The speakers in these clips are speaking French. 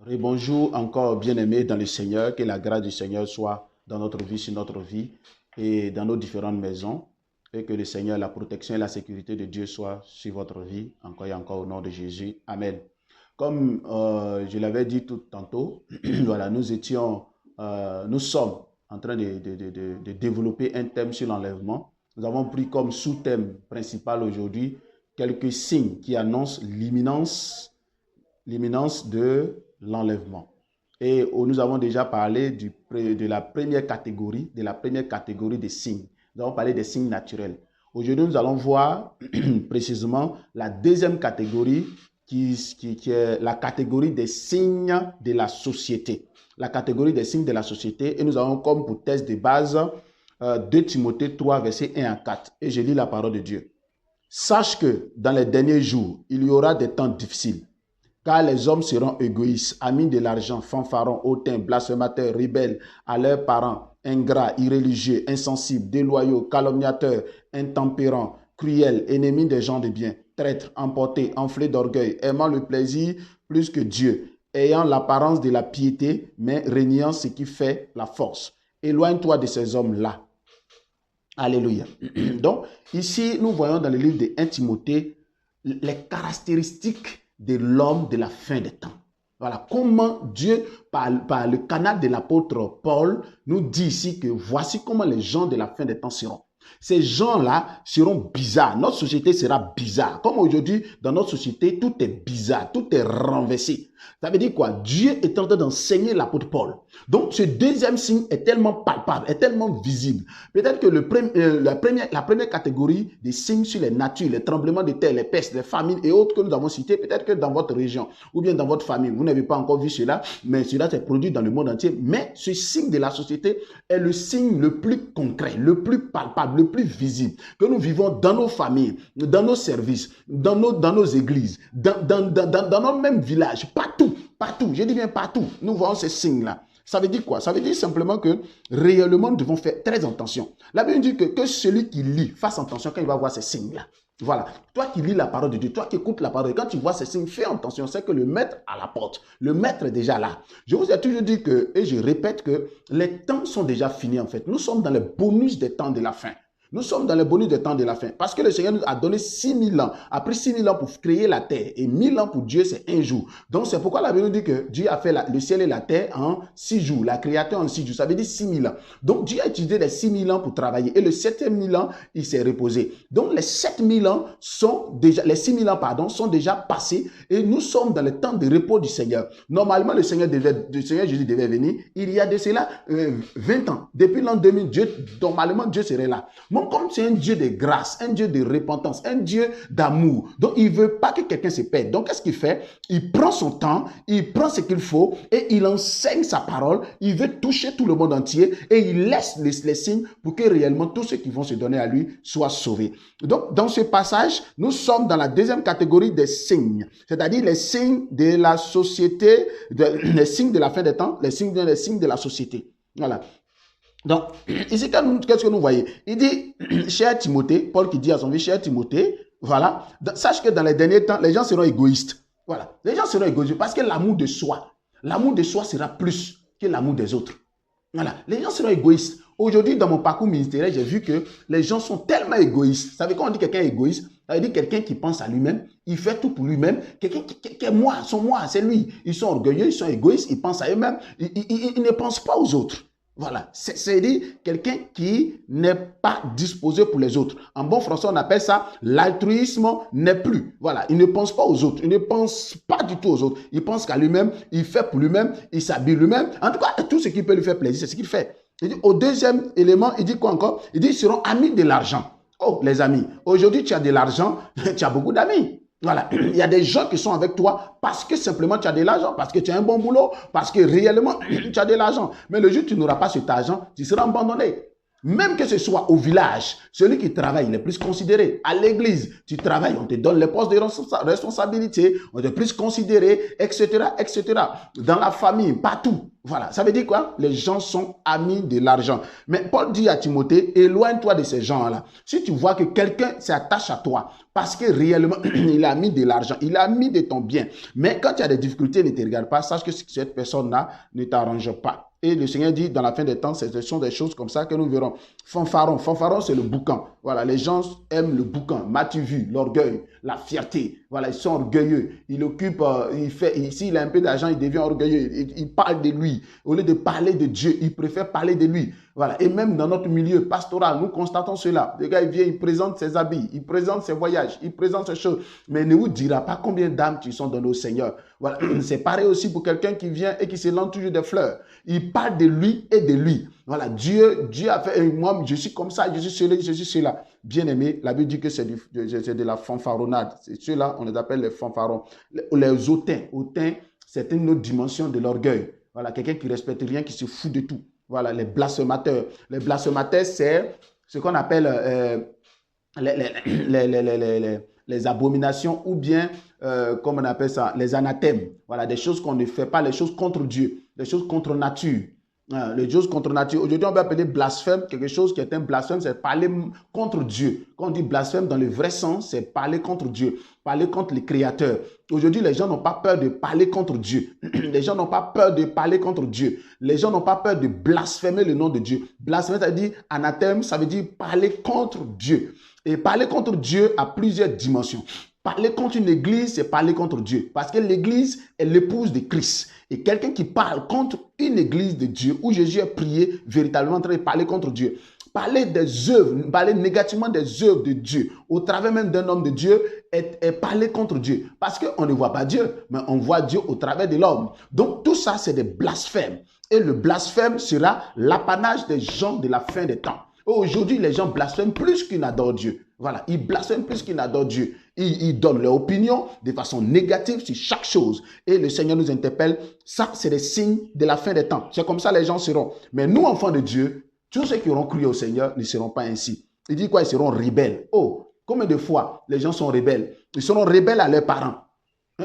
Et bonjour encore, bien-aimés dans le Seigneur, que la grâce du Seigneur soit dans notre vie, sur notre vie et dans nos différentes maisons, et que le Seigneur, la protection et la sécurité de Dieu soient sur votre vie, encore et encore au nom de Jésus. Amen. Comme je l'avais dit tout tantôt, voilà, nous sommes en train de développer un thème sur l'enlèvement. Nous avons pris comme sous-thème principal aujourd'hui quelques signes qui annoncent l'imminence de l'enlèvement. Et nous avons déjà parlé de la première catégorie, des signes. Nous avons parlé des signes naturels. Aujourd'hui, nous allons voir précisément la deuxième catégorie qui est la catégorie des signes de la société. La catégorie des signes de la société. Et nous avons comme pour thèse de base 2 Timothée 3, versets 1 à 4. Et je lis la parole de Dieu. Sache que dans les derniers jours, il y aura des temps difficiles. Car les hommes seront égoïstes, amis de l'argent, fanfarons, hautains, blasphémateurs, rebelles à leurs parents, ingrats, irréligieux, insensibles, déloyaux, calomniateurs, intempérants, cruels, ennemis des gens de bien, traîtres, emportés, enflés d'orgueil, aimant le plaisir plus que Dieu, ayant l'apparence de la piété, mais reniant ce qui fait la force. Éloigne-toi de ces hommes-là. Alléluia. Donc, ici, nous voyons dans le livre de 1 Timothée les caractéristiques de l'homme de la fin des temps. Voilà comment Dieu, par le canal de l'apôtre Paul, nous dit ici que voici comment les gens de la fin des temps seront. Ces gens-là seront bizarres. Notre société sera bizarre. Comme aujourd'hui, dans notre société, tout est bizarre, tout est renversé. Ça veut dire quoi? Dieu est en train d'enseigner l'apôtre Paul. Donc, ce deuxième signe est tellement palpable, est tellement visible. Peut-être que la première catégorie des signes sur les natures, les tremblements de terre, les pestes, les famines et autres que nous avons cités, peut-être que dans votre région ou bien dans votre famille, vous n'avez pas encore vu cela, mais cela s'est produit dans le monde entier. Mais ce signe de la société est le signe le plus concret, le plus palpable, le plus visible que nous vivons dans nos familles, dans nos services, dans nos églises, dans nos mêmes villages, partout, je dis bien partout, nous voyons ces signes-là. Ça veut dire quoi? Ça veut dire simplement que réellement, nous devons faire très attention. La Bible dit que celui qui lit fasse attention quand il va voir ces signes-là. Voilà. Toi qui lis la parole de Dieu, toi qui écoutes la parole de Dieu, quand tu vois ces signes, fais attention. C'est que le maître à la porte. Le maître est déjà là. Je vous ai toujours dit que, et je répète que les temps sont déjà finis en fait. Nous sommes dans le bonus des temps de la fin. Nous sommes dans le bonus des temps de la fin. Parce que le Seigneur nous a donné 6000 ans. Après 6000 ans pour créer la terre. Et 1000 ans pour Dieu, c'est un jour. Donc, c'est pourquoi la Bible nous dit que Dieu a fait le ciel et la terre en 6 jours. La créateur en 6 jours. Ça veut dire 6000 ans. Donc, Dieu a utilisé les 6000 ans pour travailler. Et le 7000 ans, il s'est reposé. Donc, les 7000 ans les 6000 ans, sont déjà passés. Et nous sommes dans le temps de repos du Seigneur. Normalement, le Seigneur Jésus devait venir. Il y a de cela 20 ans. Depuis l'an 2000, normalement, Dieu serait là. Donc, comme c'est un Dieu de grâce, un Dieu de repentance, un Dieu d'amour, donc il ne veut pas que quelqu'un se perde. Donc, qu'est-ce qu'il fait? Il prend son temps, il prend ce qu'il faut et il enseigne sa parole. Il veut toucher tout le monde entier et il laisse les signes pour que réellement tous ceux qui vont se donner à lui soient sauvés. Donc, dans ce passage, nous sommes dans la deuxième catégorie des signes, c'est-à-dire les signes de la société, les signes de la fin des temps, les signes de la société. Voilà. Donc, ici, qu'est-ce que nous voyons? Il dit, cher Timothée, Paul qui dit à son fils, cher Timothée, voilà, sache que dans les derniers temps, les gens seront égoïstes. Voilà, les gens seront égoïstes parce que l'amour de soi sera plus que l'amour des autres. Voilà, les gens seront égoïstes. Aujourd'hui, dans mon parcours ministériel, j'ai vu que les gens sont tellement égoïstes. Vous savez, quand on dit quelqu'un égoïste, ça veut dire quelqu'un qui pense à lui-même, il fait tout pour lui-même. Quelqu'un qui est moi, c'est lui. Ils sont orgueilleux, ils sont égoïstes, ils pensent à eux-mêmes, ils ne pensent pas aux autres. Voilà, c'est-à-dire quelqu'un qui n'est pas disposé pour les autres. En bon français, on appelle ça l'altruisme n'est plus. Voilà, il ne pense pas aux autres, il ne pense pas du tout aux autres. Il pense qu'à lui-même, il fait pour lui-même, il s'habille lui-même. En tout cas, tout ce qui peut lui faire plaisir, c'est ce qu'il fait. Il dit, au deuxième élément, il dit quoi encore? Il dit, ils seront amis de l'argent. Oh, les amis, aujourd'hui, tu as de l'argent, tu as beaucoup d'amis. Voilà, il y a des gens qui sont avec toi parce que simplement tu as de l'argent, parce que tu as un bon boulot, parce que réellement tu as de l'argent. Mais le jour où tu n'auras pas cet argent, tu seras abandonné. Même que ce soit au village, celui qui travaille, il est plus considéré. À l'église, tu travailles, on te donne les postes de responsabilité, on est plus considéré, etc., etc. Dans la famille, partout. Voilà, ça veut dire quoi? Les gens sont amis de l'argent. Mais Paul dit à Timothée, éloigne-toi de ces gens-là. Si tu vois que quelqu'un s'attache à toi parce que réellement, il a mis de l'argent, il a mis de ton bien. Mais quand tu as des difficultés, ne te regarde pas, sache que cette personne-là ne t'arrange pas. Et le Seigneur dit, dans la fin des temps, ce sont des choses comme ça que nous verrons. Fanfaron, fanfaron, c'est le boucan. Voilà, les gens aiment le boucan. M'as-tu vu? L'orgueil, la fierté. Voilà, ils sont orgueilleux. Il occupe, ici, il a un peu d'argent, il devient orgueilleux. Il parle de lui. Au lieu de parler de Dieu, il préfère parler de lui. Voilà, et même dans notre milieu pastoral, nous constatons cela. Le gars, il vient, il présente ses habits, il présente ses voyages, il présente ses choses. Mais il ne vous dira pas combien d'âmes qui sont données au Seigneur. Voilà, c'est pareil aussi pour quelqu'un qui vient et qui se lance toujours des fleurs. Il parle de lui et de lui. Voilà, Dieu a fait, moi, je suis comme ça, je suis celui, je suis cela. Bien aimé, la Bible dit que c'est de la fanfaronnade. Ceux-là, on les appelle les fanfarons. Les hautains. Hautains, c'est une autre dimension de l'orgueil. Voilà, quelqu'un qui ne respecte rien, qui se fout de tout. Voilà, les blasphémateurs. Les blasphémateurs, c'est ce qu'on appelle les abominations ou bien, comme on appelle ça, les anathèmes. Voilà, des choses qu'on ne fait pas, les choses contre Dieu, des choses contre nature. Les choses contre nature. Aujourd'hui, on va appeler blasphème quelque chose qui est un blasphème, c'est parler contre Dieu. Quand on dit blasphème dans le vrai sens, c'est parler contre Dieu, parler contre les créateurs. Aujourd'hui, les gens n'ont pas peur de parler contre Dieu. Les gens n'ont pas peur de parler contre Dieu. Les gens n'ont pas peur de blasphémer le nom de Dieu. Blasphémer, ça veut dire anathème, ça veut dire parler contre Dieu. Et parler contre Dieu a plusieurs dimensions. Parler contre une église, c'est parler contre Dieu. Parce que l'église est l'épouse de Christ. Et quelqu'un qui parle contre une église de Dieu, où Jésus a prié véritablement en train de parler contre Dieu. Parler des œuvres, parler négativement des œuvres de Dieu, au travers même d'un homme de Dieu, est parler contre Dieu. Parce qu'on ne voit pas Dieu, mais on voit Dieu au travers de l'homme. Donc tout ça, c'est des blasphèmes. Et le blasphème sera l'apanage des gens de la fin des temps. Aujourd'hui, les gens blasphèment plus qu'ils n'adorent Dieu. Voilà, ils blasphèment plus qu'ils n'adorent Dieu. Ils donnent leur opinion de façon négative sur chaque chose. Et le Seigneur nous interpelle. Ça, c'est des signes de la fin des temps. C'est comme ça les gens seront. Mais nous, enfants de Dieu, tous ceux qui auront cru au Seigneur ne seront pas ainsi. Il dit quoi? Ils seront rebelles. Oh, combien de fois les gens sont rebelles? Ils seront rebelles à leurs parents.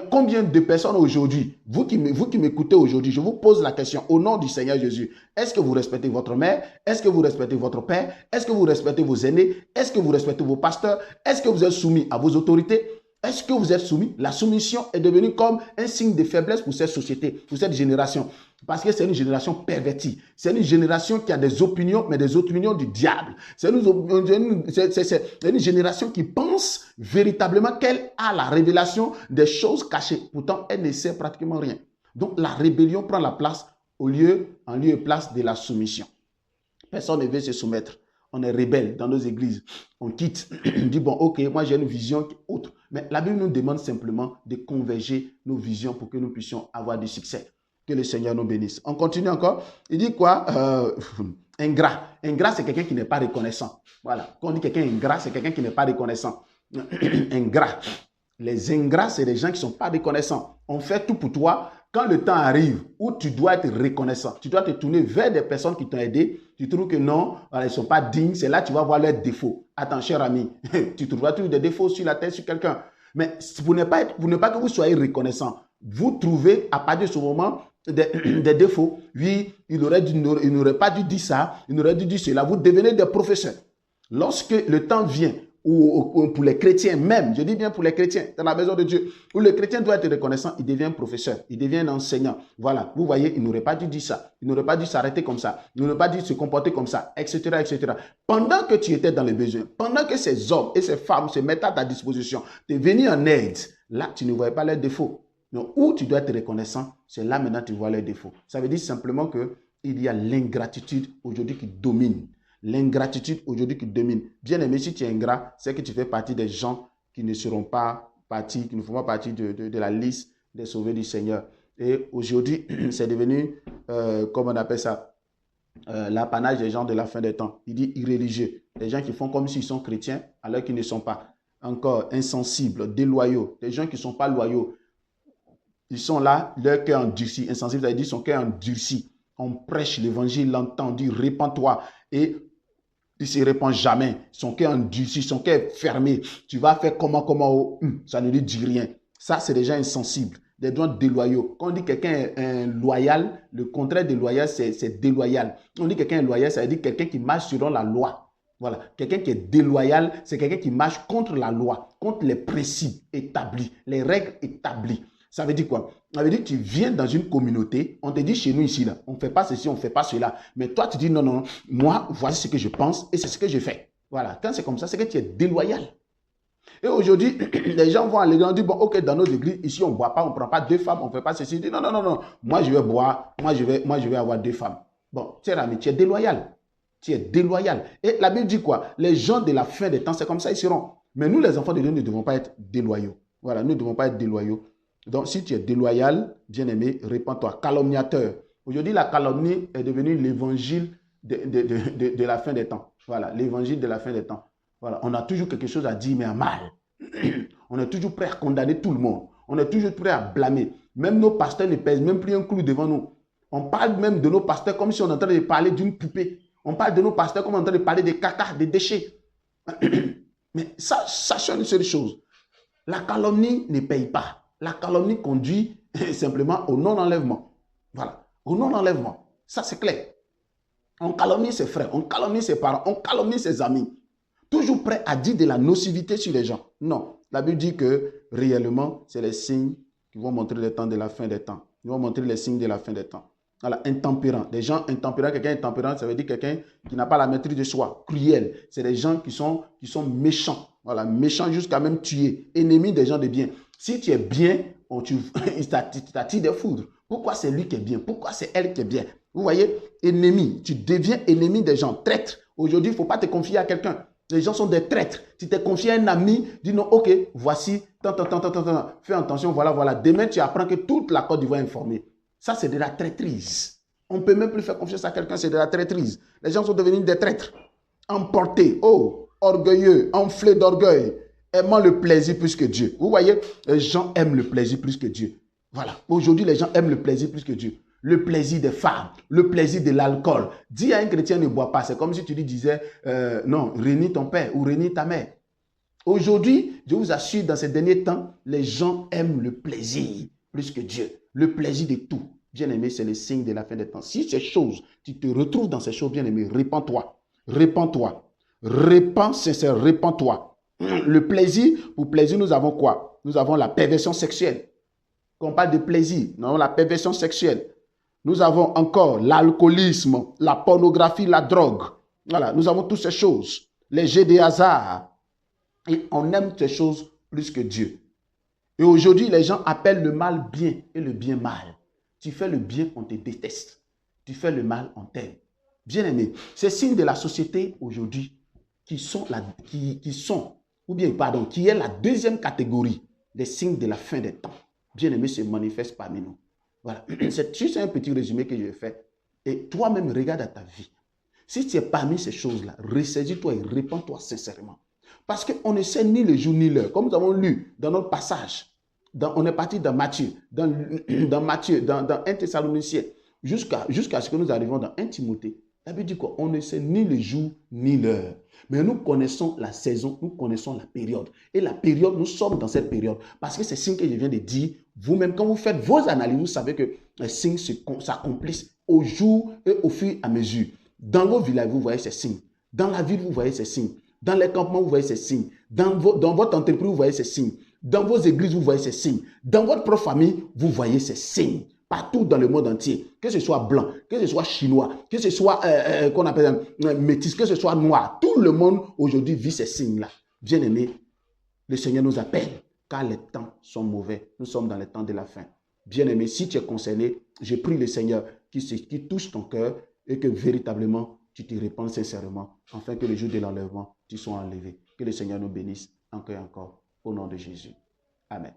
Combien de personnes aujourd'hui, vous qui m'écoutez aujourd'hui, je vous pose la question au nom du Seigneur Jésus. Est-ce que vous respectez votre mère? Est-ce que vous respectez votre père? Est-ce que vous respectez vos aînés? Est-ce que vous respectez vos pasteurs? Est-ce que vous êtes soumis à vos autorités? Est-ce que vous êtes soumis? La soumission est devenue comme un signe de faiblesse pour cette société, pour cette génération. Parce que c'est une génération pervertie. C'est une génération qui a des opinions, mais des opinions du diable. C'est une génération qui pense véritablement qu'elle a la révélation des choses cachées. Pourtant, elle ne sait pratiquement rien. Donc, la rébellion prend la place en lieu et place de la soumission. Personne ne veut se soumettre. On est rebelle dans nos églises. On quitte. On dit, bon, ok, moi j'ai une vision autre. Mais la Bible nous demande simplement de converger nos visions pour que nous puissions avoir du succès. Que le Seigneur nous bénisse. On continue encore. Il dit quoi? Ingrat. Ingrat, c'est quelqu'un qui n'est pas reconnaissant. Voilà. Quand on dit quelqu'un ingrat, c'est quelqu'un qui n'est pas reconnaissant. Ingrat. Les ingrats, c'est des gens qui ne sont pas reconnaissants. On fait tout pour toi. Quand le temps arrive où tu dois être reconnaissant, tu dois te tourner vers des personnes qui t'ont aidé, tu trouves que non, voilà, ils ne sont pas dignes, c'est là que tu vas voir leurs défauts. Attends, cher ami, tu trouveras toujours des défauts sur la tête sur quelqu'un. Mais vous n'êtes pas que vous soyez reconnaissant. Vous trouvez à partir de ce moment des défauts. Oui, il n'aurait pas dû dire ça, il n'aurait dû dire cela. Vous devenez des professeurs. Lorsque le temps vient, ou pour les chrétiens même, je dis bien pour les chrétiens, dans la maison de Dieu, où le chrétien doit être reconnaissant, il devient professeur, il devient enseignant. Voilà, vous voyez, il n'aurait pas dû dire ça, il n'aurait pas dû s'arrêter comme ça, il n'aurait pas dû se comporter comme ça, etc., etc. Pendant que tu étais dans le besoin, pendant que ces hommes et ces femmes se mettent à ta disposition, te venir en aide, là, tu ne voyais pas leurs défauts. Donc, où tu dois être reconnaissant, c'est là maintenant que tu vois leurs défauts. Ça veut dire simplement qu'il y a l'ingratitude aujourd'hui qui domine. L'ingratitude aujourd'hui qui domine. Bien aimé, si tu es ingrat, c'est que tu fais partie des gens qui ne seront pas partis, qui ne font pas partie de la liste des sauvés du Seigneur. Et aujourd'hui, c'est devenu, comme on appelle ça, l'apanage des gens de la fin des temps. Il dit irréligieux. Des gens qui font comme s'ils sont chrétiens alors qu'ils ne sont pas. Encore insensibles, déloyaux. Des gens qui ne sont pas loyaux. Ils sont là, leur cœur endurci. Insensible, ça veut dire son cœur endurci. On prêche l'évangile, l'entend, dit répands-toi. Et Il ne se répand jamais. Son cœur endurci, son cœur est fermé. Tu vas faire comment, ça ne lui dit rien. Ça, c'est des gens insensibles, des gens déloyaux. Quand on dit quelqu'un est loyal, le contraire de loyal, c'est déloyal. On dit quelqu'un est loyal, ça veut dire quelqu'un qui marche selon la loi. Voilà. Quelqu'un qui est déloyal, c'est quelqu'un qui marche contre la loi, contre les principes établis, les règles établies. Ça veut dire quoi? Ça veut dire que tu viens dans une communauté, on te dit chez nous ici, là, on ne fait pas ceci, on ne fait pas cela. Mais toi, tu dis non, non, non, moi, voici ce que je pense et c'est ce que je fais. Voilà. Quand c'est comme ça, c'est que tu es déloyal. Et aujourd'hui, les gens vont à l'église, on dit, bon, ok, dans nos églises, ici, on ne boit pas, on ne prend pas 2 femmes, on ne fait pas ceci. Ils disent, non, non, non, non, moi, je vais boire, moi, je vais avoir 2 femmes. Bon, cher ami, tu es déloyal. Tu es déloyal. Et la Bible dit quoi? Les gens de la fin des temps, c'est comme ça, ils seront. Mais nous, les enfants de Dieu, nous ne devons pas être déloyaux. Voilà, nous ne devons pas être déloyaux. Donc, si tu es déloyal, bien-aimé, répands-toi. Calomniateur. Aujourd'hui, la calomnie est devenue l'évangile de la fin des temps. Voilà, l'évangile de la fin des temps. Voilà, on a toujours quelque chose à dire, mais à mal. On est toujours prêt à condamner tout le monde. On est toujours prêt à blâmer. Même nos pasteurs ne pèsent même plus un clou devant nous. On parle même de nos pasteurs comme si on est en train de parler d'une poupée. On parle de nos pasteurs comme on est en train de parler des caca, des déchets. Mais ça, sachons une seule chose. La calomnie ne paye pas. La calomnie conduit simplement au non-enlèvement. Voilà, au non-enlèvement. Ça, c'est clair. On calomnie ses frères, on calomnie ses parents, on calomnie ses amis. Toujours prêt à dire de la nocivité sur les gens. Non, la Bible dit que réellement, c'est les signes qui vont montrer les temps de la fin des temps. Ils vont montrer les signes de la fin des temps. Voilà, intempérant. Des gens intempérants, quelqu'un intempérant, ça veut dire quelqu'un qui n'a pas la maîtrise de soi, cruel. C'est des gens qui sont méchants. Voilà, méchants jusqu'à même tuer. Ennemis des gens de bien. Si tu es bien, il t'attire des foudres. Pourquoi c'est lui qui est bien? Pourquoi c'est elle qui est bien? Vous voyez, ennemi. Tu deviens ennemi des gens. Traître. Aujourd'hui, il ne faut pas te confier à quelqu'un. Les gens sont des traîtres. Si tu t'es confié à un ami, dis non, ok, voici, fais attention, voilà. Demain, tu apprends que toute la Côte d'Ivoire est informée. Ça, c'est de la traîtrise. On ne peut même plus faire confiance à quelqu'un, c'est de la traîtrise. Les gens sont devenus des traîtres. Emportés, orgueilleux, enflés d'orgueil, aimant le plaisir plus que Dieu. Vous voyez, les gens aiment le plaisir plus que Dieu. Voilà. Aujourd'hui, les gens aiment le plaisir plus que Dieu. Le plaisir des femmes, le plaisir de l'alcool. Dis à un chrétien ne bois pas. C'est comme si tu lui disais, non, réunis ton père ou réunis ta mère. Aujourd'hui, je vous assure, dans ces derniers temps, les gens aiment le plaisir plus que Dieu. Le plaisir de tout. Bien-aimé, c'est le signe de la fin des temps. Si ces choses, tu te retrouves dans ces choses, bien-aimé, répands-toi. Répands-toi. Répands sincèrement, répands-toi. Le plaisir, pour plaisir, nous avons quoi? Nous avons la perversion sexuelle. Quand on parle de plaisir, nous avons la perversion sexuelle. Nous avons encore l'alcoolisme, la pornographie, la drogue. Voilà, nous avons toutes ces choses. Les jeux de hasard. Et on aime ces choses plus que Dieu. Et aujourd'hui, les gens appellent le mal bien et le bien mal. Tu fais le bien, on te déteste. Tu fais le mal, on t'aime. Bien aimé, ces signes de la société aujourd'hui qui est la deuxième catégorie des signes de la fin des temps. Bien aimé, se manifestent parmi nous. Voilà, c'est juste un petit résumé que je fais. Et toi-même, regarde à ta vie. Si tu es parmi ces choses-là, ressaisis-toi et répands-toi sincèrement. Parce qu'on ne sait ni le jour ni l'heure. Comme nous avons lu dans notre passage, on est parti dans Matthieu, dans 1 Thessaloniciens, jusqu'à ce que nous arrivions dans 1 Timothée. La Bible dit quoi? On ne sait ni le jour ni l'heure. Mais nous connaissons la saison, nous connaissons la période. Et la période, nous sommes dans cette période. Parce que c'est ce que je viens de dire. Vous-même, quand vous faites vos analyses, vous savez que les signes s'accomplissent au jour et au fur et à mesure. Dans vos villages, vous voyez ces signes. Dans la ville, vous voyez ces signes. Dans les campements, vous voyez ces signes. Dans votre entreprise, vous voyez ces signes. Dans vos églises, vous voyez ces signes. Dans votre propre famille, vous voyez ces signes. Partout dans le monde entier. Que ce soit blanc, que ce soit chinois, que ce soit qu'on appelle métis, que ce soit noir. Tout le monde aujourd'hui vit ces signes-là. Bien-aimés, le Seigneur nous appelle car les temps sont mauvais. Nous sommes dans les temps de la fin. Bien-aimé, si tu es concerné, je prie le Seigneur qui touche ton cœur et que véritablement tu te répands sincèrement afin que le jour de l'enlèvement, tu sois enlevé. Que le Seigneur nous bénisse encore et encore. Au nom de Jésus. Amen.